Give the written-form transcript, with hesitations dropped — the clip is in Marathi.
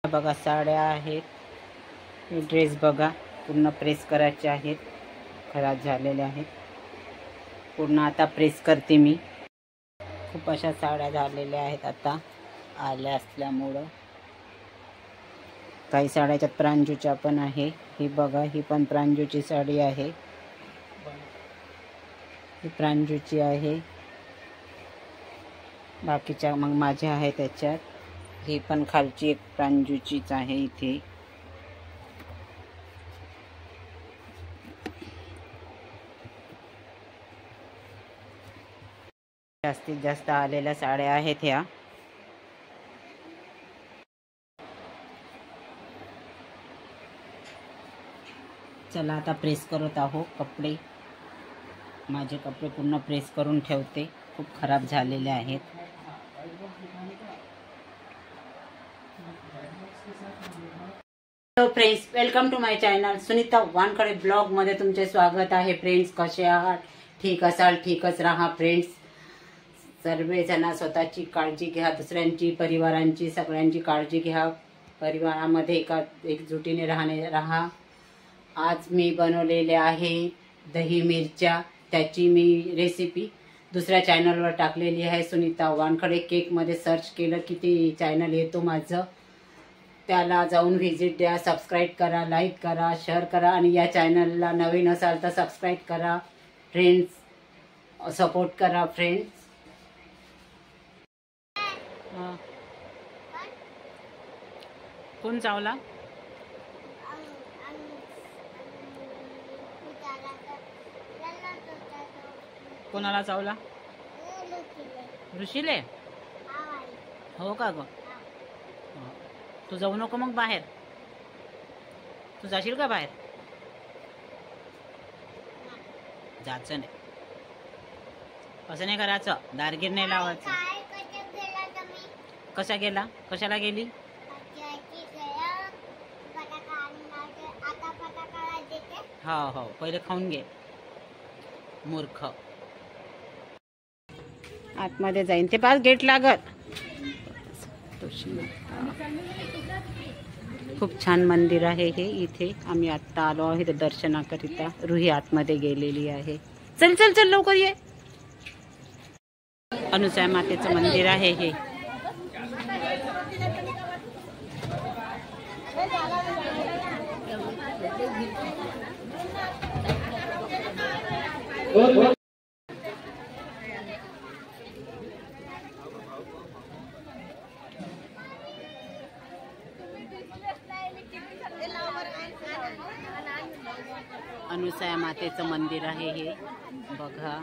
बघा साड्या आहेत, ड्रेस बघा पूर्ण प्रेस करायचे आहेत, खराब झालेले आहेत पूर्ण। आता प्रेस करते मी। खूप अशा साड्या झालेल्या आहेत आता आल्या असल्यामुळं। काही साड्याच्यात प्रांजूच्या पण आहे, ही बघा ही पण प्रांजूची साडी आहे, ही प्रांजूची आहे। बाकीच्या मग माझ्या आहे त्याच्यात, ही पण खालची एक प्रांजूचीच आहे इथे। जास्तीत जास्त आलेल्या साड्या आहेत ह्या। चला आता प्रेस करत आहो कपडे। माझे कपडे पूर्ण प्रेस करून ठेवते, खूप खराब झालेले आहेत। Hello friends, welcome to my channel Sunita Wankhede blog मध्ये तुमचे स्वागत आहे। फ्रेंड्स कसे आहात? ठीक असाल, ठीकच राहा फ्रेंड्स। सर्वजण स्वतःची काळजी घ्या, दुसऱ्यांची, परिवारांची, सगळ्यांची काळजी घ्या। परिवारामध्ये एकजुटीने राहा। आज मी बनवलेले आहे दही मिरच्या, त्याची मी रेसिपी दुसऱ्या चॅनलवर टाकलेली आहे, सुनीता वानखडे केक मध्ये सर्च केलं की ते चॅनल येतो माझं, त्याला जाऊन व्हिजिट द्या, सबस्क्राईब करा, लाईक करा, शेअर करा आणि या चॅनलला नवीन असाल तर सबस्क्राईब करा फ्रेंड्स, सपोर्ट करा फ्रेंड्स। कोण चावला? कोणाला चावला? ऋषीले? हो का ग? तू जाऊ नको मग बाहेर। तू जाशील का बाहेर? जायचं नाही, असं नाही करायचं, दारगीर नाही लावायचं। कसा गेला? कशाला गेली? हो हो, पहिले खाऊन घे मूर्ख। आतमध्ये जाईन ते पास गेट लागत। खूप छान मंदिर आहे हे, इथे आम्ही आता आलो आहे ते दर्शनाकरिता। रुही आतमध्ये गेलेली आहे। चल चल चल लवकर ये। अनुसूया मातेचं मंदिर आहे हे। अनुसूया मातेचं मंदिर आहे हे बघा।